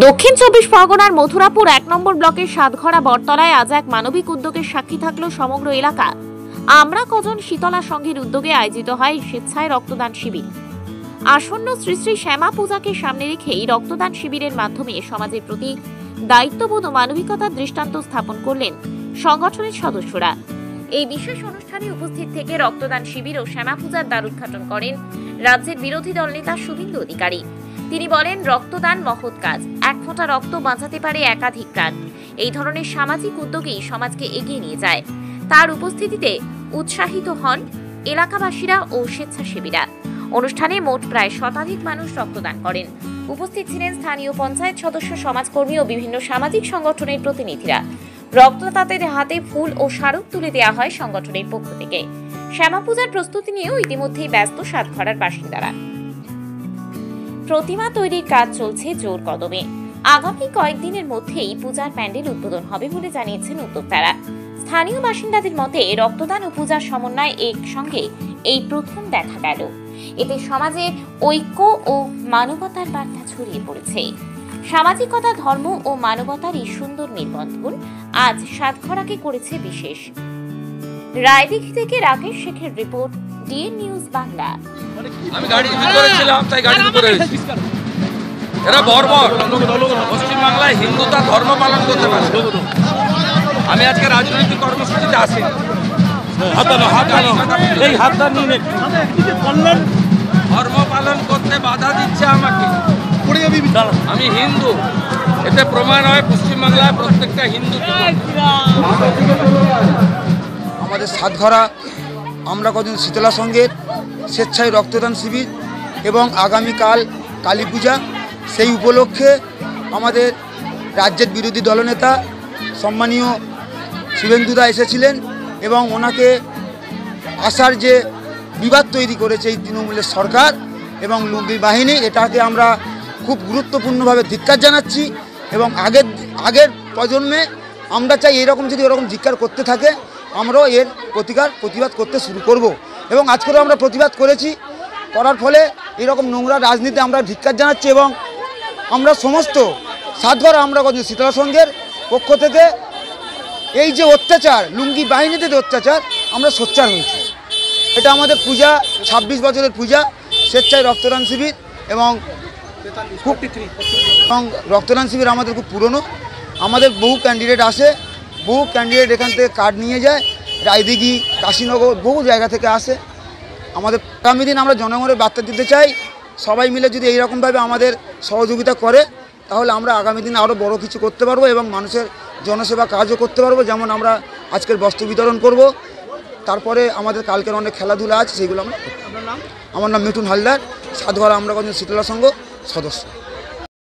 দক্ষিণ চব্বিশ পরগনার মথুরাপুর ১ নম্বর ব্লকের সাতঘরা বটতলায় আজ এক মানবিক উদ্যোগের সাক্ষী থাকল সমগ্র এলাকা। আমরা কজন শীতলা সংঘের উদ্যোগে আয়োজিত হয় স্বেচ্ছায় রক্তদান শিবির। আসন্ন শ্রী শ্রী শ্যামা পূজাকে সামনে রেখেই রক্তদান শিবিরের মাধ্যমে সমাজের প্রতি দায়িত্ববোধ ও মানবিকতার দৃষ্টান্ত স্থাপন করলেন সংগঠনের সদস্যরা। এই বিশেষ অনুষ্ঠানে উপস্থিত থেকে রক্তদান শিবির ও শ্যামা পূজার দ্বার উদ্ঘাটন করেন রাজ্যের বিরোধী দল নেতা শুভেন্দু অধিকারী। তিনি বলেন, রক্তদান মহৎ কাজ, এক ফোঁটা রক্ত বাঁচাতে পারে একাধিক প্রাণ। এই ধরনের সামাজিক উদ্যোগেই সমাজকে এগিয়ে নিয়ে যায়। তার উপস্থিতিতে উৎসাহিত হন এলাকাবাসীরা ও স্বেচ্ছাসেবীরা। অনুষ্ঠানে মোট প্রায় শতাধিক মানুষ রক্তদান করেন। উপস্থিত ছিলেন স্থানীয় পঞ্চায়েত সদস্য, সমাজকর্মী ও বিভিন্ন সামাজিক সংগঠনের প্রতিনিধিরা। রক্তদাতাদের হাতে ফুল ও স্মারক তুলে দেওয়া হয় সংগঠনের পক্ষ থেকে। শ্যামা পূজার প্রস্তুতি নিয়েও ইতিমধ্যেই ব্যস্ত সাতঘরার বাসিন্দারা। প্রতিমা তৈরির কাজ চলছে জোর কদমে। আগামী কয়েকদিনের মধ্যেই পূজার প্যান্ডেল উদ্বোধন হবে বলে জানিয়েছেন উদ্যোক্তারা। স্থানীয় বাসিন্দাদের মতে, রক্তদান ও পূজার সমন্বয় একসঙ্গে এই প্রথম দেখা গেল। এতে সমাজে ঐক্য ও মানবতার বার্তা ছড়িয়ে পড়েছে। সামাজিকতা, ধর্ম ও মানবতার এই সুন্দর মেলবন্ধন আজ সাতঘরাকে করেছে বিশেষ। রায়দিঘি থেকে রাকেশ শেখের রিপোর্ট, ডিএন নিউজ বাংলা। আমি গাড়ি ভিতরে ছিলাম, তাই গাড়ি ভিতরে এসেছি। এরা বর্বর পশ্চিমবাংলায় হিন্দুতা ধর্ম পালন করতে পারে। আমি আজকে রাজনৈতিক কর্মসূচিতে আসি। ধর্ম পালন করতে বাধা দিচ্ছে আমাকে। আমি হিন্দু, এতে প্রমাণ হয় পশ্চিমবাংলায় প্রত্যেকটা হিন্দু। আমাদের সাতঘরা আমরা কজন শীতলা সংঘের স্বেচ্ছায় রক্তদান শিবির এবং আগামীকাল কালী পূজা, সেই উপলক্ষে আমাদের রাজ্যের বিরোধী দলনেতা সম্মানীয় শুভেন্দুদা এসেছিলেন এবং ওনাকে আসার যে বিবাদ তৈরি করেছে এই তৃণমূলের সরকার এবং লুঙ্গি বাহিনী, এটাকে আমরা খুব গুরুত্বপূর্ণভাবে ধিক্কার জানাচ্ছি। এবং আগের প্রজন্মে আমরা চাই এরকম যদি ওরকম ধিক্কার করতে থাকে আমরাও এর প্রতিবাদ করতে শুরু করব। এবং আজকেও আমরা প্রতিবাদ করার ফলে এরকম নোংরা রাজনীতি আমরা ধিক্কার জানাচ্ছি। এবং আমরা সমস্ত সাতঘরা আমরা কজন শীতলা সংঘের পক্ষ থেকে এই যে অত্যাচার, লুঙ্গি বাহিনীতে যে অত্যাচার, আমরা সোচ্চার হয়েছি। এটা আমাদের পূজা, 26 বছরের পূজা, স্বেচ্ছায় রক্তদান শিবির এবং রক্তদান শিবির আমাদের খুব পুরনো। আমাদের বহু ক্যান্ডিডেট আসে, বহু ক্যান্ডিডেট এখান থেকে কার্ড নিয়ে যায়, রায়দিঘি, কাশীনগর, বহু জায়গা থেকে আসে। আমাদের আগামী দিন আমরা জনগণের বার্তা দিতে চাই, সবাই মিলে যদি এইরকমভাবে আমাদের সহযোগিতা করে তাহলে আমরা আগামী দিনে আরও বড় কিছু করতে পারবো এবং মানুষের জনসেবা কাজও করতে পারবো। যেমন আমরা আজকের বস্ত্র বিতরণ করব, তারপরে আমাদের কালকের অনেক খেলাধুলা আছে, সেগুলো আমরা। আমার নাম মিঠুন হালদার, সাতঘরা আমরা কজন শীতলা সংঘ সদস্য।